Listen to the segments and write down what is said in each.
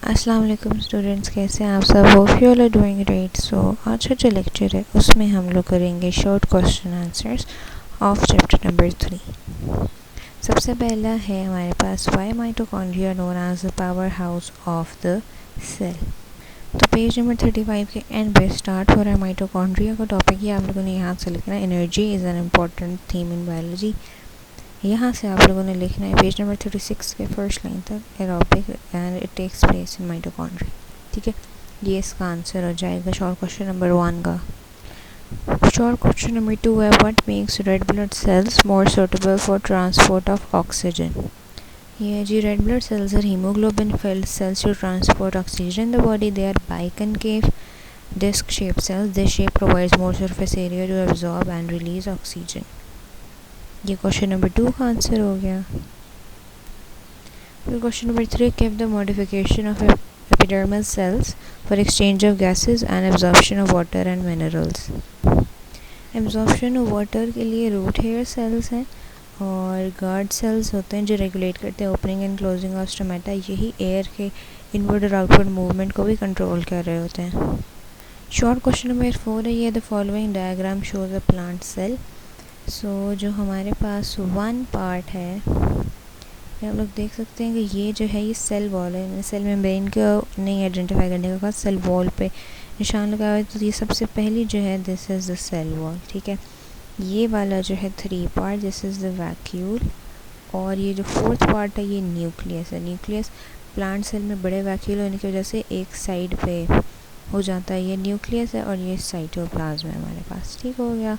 अस्सलाम वालेकुम स्टूडेंट्स, कैसे हैं आप सब? Hope you all are doing great. So आज का जो लेक्चर है उसमें हम लोग करेंगे short question answers of chapter number 3। सबसे पहला है हमारे पास why mitochondria known as the power house of the cell. तो पेज नंबर 35 के एंड पे स्टार्ट हो रहा है माइटोकॉन्ड्रिया का टॉपिक। ही आप लोगों ने यहाँ से लिखना है energy is an important theme in biology. यहाँ से आप लोगों ने लिखना है पेज नंबर 36 के फर्स्ट लाइन तक aerobic and it takes place in mitochondria. ठीक है, ये इसका आंसर हो जाएगा शॉर्ट क्वेश्चन नंबर 1 का। शॉर्ट क्वेश्चन नंबर 2 है what makes red blood cells more suitable for transport of oxygen. ये जी, red blood cells are hemoglobin filled cells to transport oxygen in the body. They are biconcave disc shaped cells. This shape provides more surface area to absorb and release oxygen. ये question number 2 का answer हो गया। फिर question number 3, give the modification of epidermal cells for exchange of gases and absorption of water and minerals. Absorption of water के लिए root hair cells हैं और guard cells होते हैं जो रेगुलेट करते हैं opening and closing of stomata. यही एयर के इनवर्ड और आउटवर्ड मूवमेंट को भी कंट्रोल कर रहे होते हैं। शॉर्ट क्वेश्चन नंबर 4 है ये the following diagram shows a plant cell. So जो हमारे पास 1 पार्ट है, आप लोग देख सकते हैं कि ये जो है ये सेल वॉल है। मैंने सेल मेम्ब्रेन को नहीं आइडेंटिफाई करने का कहा, सेल वॉल पे निशान लगाया हुआ है। तो ये सबसे पहली जो है this is the cell wall. ठीक है, ये वाला जो है 3 part this is the vacuole, और ये जो 4th पार्ट है ये न्यूक्लियस है। न्यूक्लियस प्लांट सेल में बड़े वैक्यूल होने की वजह से एक साइड पे हो जाता है, ये न्यूक्लियस है और ये साइटोप्लाज्म है हमारे पास। ठीक हो गया।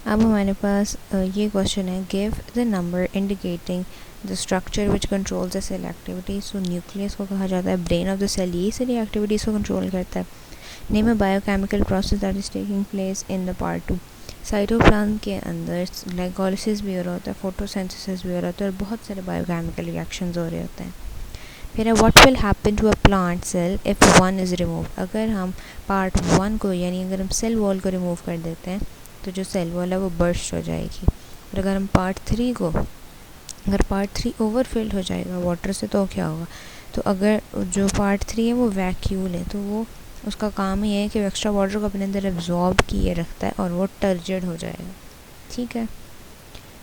अब हमारे पास ये क्वेश्चन है give the number indicating the structure which controls the cell activity. So nucleus को कहा जाता है ब्रेन ऑफ द सेल, ये सारी एक्टिविटीज़ को कंट्रोल करता है। Name a biochemical process that is taking place in the part 2। Cytoplasm के अंदर ग्लाइकोलाइसिस भी हो रहा होता है, फोटोसिंथेसिस भी हो रहा होता है और बहुत सारे बायोकेमिकल रिएक्शंस हो रहे होते हैं। फिर है what will happen to a plant cell if 1 is remove. अगर हम पार्ट 1 को यानी अगर हम सेल वॉल को रिमूव कर देते हैं तो जो सेल वॉल है वो बर्स्ट हो जाएगी। और अगर हम पार्ट 3 ओवरफिल्ड हो जाएगा वाटर से तो क्या होगा? तो अगर जो पार्ट 3 है वो वैक्यूल है तो वो उसका काम ही है कि एक्स्ट्रा वाटर को अपने अंदर एब्जॉर्ब किए रखता है और वो टर्जिड हो जाएगा। ठीक है,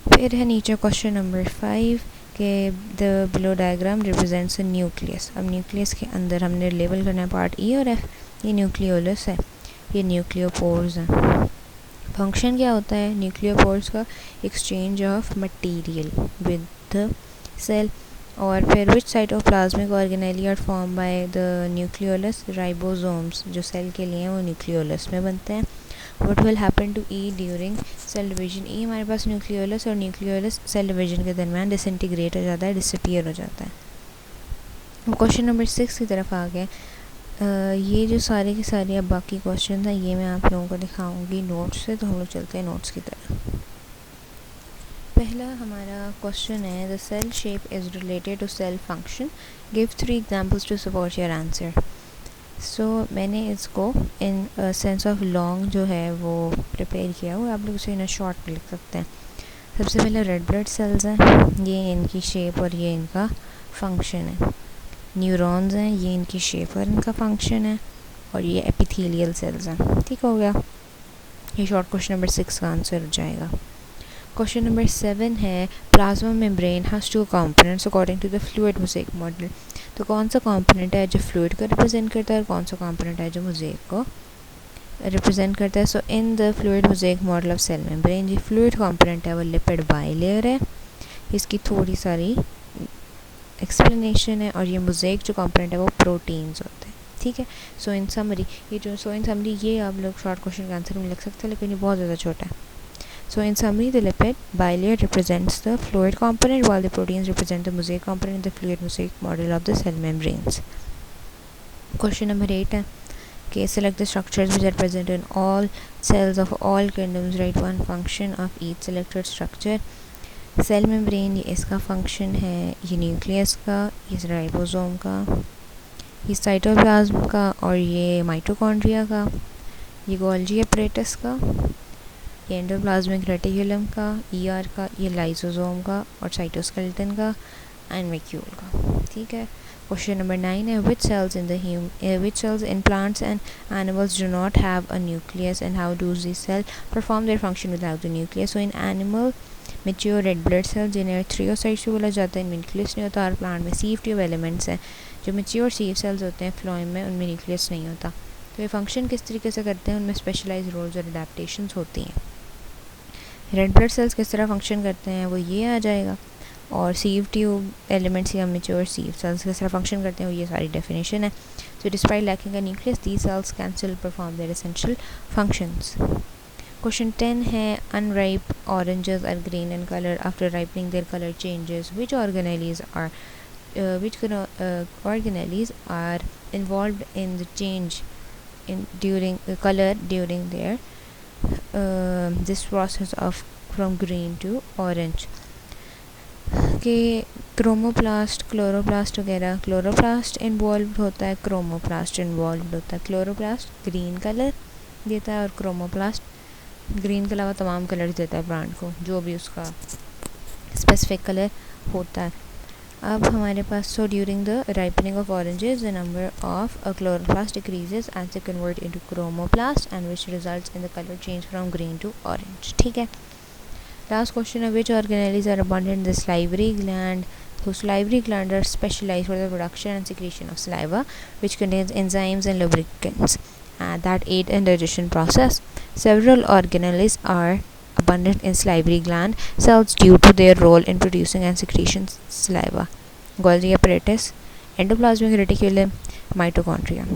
फिर है नीचे क्वेश्चन नंबर 5 के the below diagram represents a nucleus. अब न्यूक्लियस के अंदर हमने लेबल करना है पार्ट ई और एफ। ये न्यूक्लियोलस है, ये न्यूक्लियोपोर्स हैं। फंक्शन क्या होता है न्यूक्लियोपोर्स का? Exchange of material with the cell. और फिर which cytoplasmic organelle are form by the nucleolus? Ribosomes जो सेल के लिए हैं वो न्यूक्लियोलस में बनते हैं। What will happen to e during cell division? E हमारे पास न्यूक्लियोलस और न्यूक्लियोलस सेल डिवीजन के दरमियान डिसइंटीग्रेट हो जाता है, डिसअपीयर हो जाता है। क्वेश्चन नंबर 6 की तरफ आ गए। ये जो सारे के सारे अब बाकी क्वेश्चन हैं ये मैं आप लोगों को दिखाऊंगी नोट्स से, तो हम लोग चलते हैं नोट्स की तरफ। पहला हमारा क्वेश्चन है the cell shape is related to cell function, give 3 examples to support your answer. So मैंने इसको इन सेंस ऑफ लॉन्ग जो है वो प्रिपेयर किया हुआ, आप लोग इसे इन शॉर्ट में लिख सकते हैं। सबसे पहले रेड ब्लड सेल्स हैं, ये इनकी शेप और ये इनका फंक्शन है। न्यूरॉन्स हैं, ये इनकी शेप और इनका फंक्शन है। और ये एपिथेलियल सेल्स हैं। ठीक हो गया, ये शॉर्ट क्वेश्चन नंबर 6 का आंसर हो जाएगा। क्वेश्चन नंबर 7 है plasma membrane has 2 components according to the fluid mosaic model. तो कौन सा कंपोनेंट है जो फ्लूइड को रिप्रेजेंट करता है और कौन सा कंपोनेंट है जो मोज़ेक को रिप्रेजेंट करता है? So in the fluid mosaic model of cell membrane जो फ्लूइड कंपोनेंट है वो लिपिड बाइलेयर है। इसकी थोड़ी सारी एक्सप्लेनेशन है। और ये मोज़ेक जो कंपोनेंट है वो प्रोटीन्स होते हैं। ठीक है, सो इन समरी ये आप लोग शॉर्ट क्वेश्चन के आंसर में लिख सकते हैं, लेकिन ये बहुत ज़्यादा छोटा है। So in summary, the lipid bilayer represents the fluid component while the proteins represent the mosaic component in the fluid mosaic model of the cell membranes. Question number 8 है कि select the structures which are present in all cells of all kingdoms. Write one function of each selected structure. Cell membrane ये इसका function है, ये nucleus का, ये ribosome का, ये साइटोप्लाज्म का और ये माइटोकॉन्ड्रिया का, ये गोल्गी अपरेटस का, ये एंडोप्लाज्मिक रेटिकुलम का, ईआर का, ये लाइसोसोम का और साइटोस्केलेटन का, एंड वैक्यूल का, ठीक है। क्वेश्चन नंबर 9 है which cells in plants and animals do not have a nucleus and how do these cells perform their function without the nucleus? So in animal mature red blood cells जिन्हें थ्रियोसाइट्स भी बोला जाता है, इनमें nucleus नहीं होता, और प्लांट में सीव ट्यूब एलिमेंट्स हैं जो मेच्योर सीव सेल्स होते हैं फ्लोएम में, उनमें न्यूक्लियस नहीं होता। तो ये फंक्शन किस तरीके से करते हैं, उनमें स्पेशलाइज रोल्स और अडेप्टेशंस होती हैं। रेड ब्लड सेल्स किस तरह फंक्शन करते हैं वो ये आ जाएगा, और सीव ट्यूब एलिमेंट्स या मेच्योर सीव सेल्स किस तरह फंक्शन करते हैं वो ये सारी डेफिनेशन है। So despite lacking a nucleus these cells can still perform their essential functions. Question 10 है unripe oranges are green in color after ripening their color changes. Which organelles are involved in the change in during color during their this process of from green to orange? कि chromoplast, chloroplast वगैरह, chloroplast involve होता है, chromoplast involve होता है। Chloroplast green colour देता है और chromoplast green के अलावा तमाम कलर देता है प्लांट को, जो भी उसका स्पेसिफिक कलर होता है। अब हमारे पास so during the ripening of oranges the number of chloroplast decreases as they convert into chromoplast and which results in the colour change from green to orange, ठीक है। लास्ट क्वेश्चन है which organelles are abundant in the salivary gland? So salivary glands are specialized for the production and secretion of saliva, which contains enzymes and lubricants that aid in digestion process. Several organelles are abundant in salivary gland cells due to their role in producing and secretion saliva. Golgi apparatus, endoplasmic reticulum, mitochondria,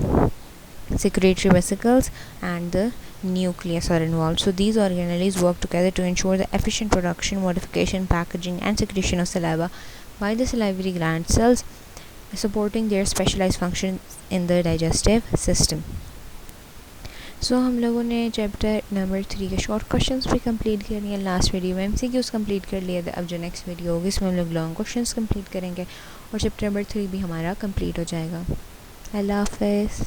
secretory vesicles, and the nucleus are involved. So these organelles work together to ensure the efficient production, modification, packaging, and secretion of saliva by the salivary gland cells, supporting their specialized functions in the digestive system. सो हम लोगों ने chapter number 3 के short questions भी complete कर लिए। Last video में MCQs complete कर लिए थे। अब जो नेक्स्ट वीडियो होगी इसमें हम लोग लॉन्ग क्वेश्चंस कंप्लीट करेंगे और चैप्टर नंबर 3 भी हमारा कंप्लीट हो जाएगा। अल्लाह हाफ़िज़।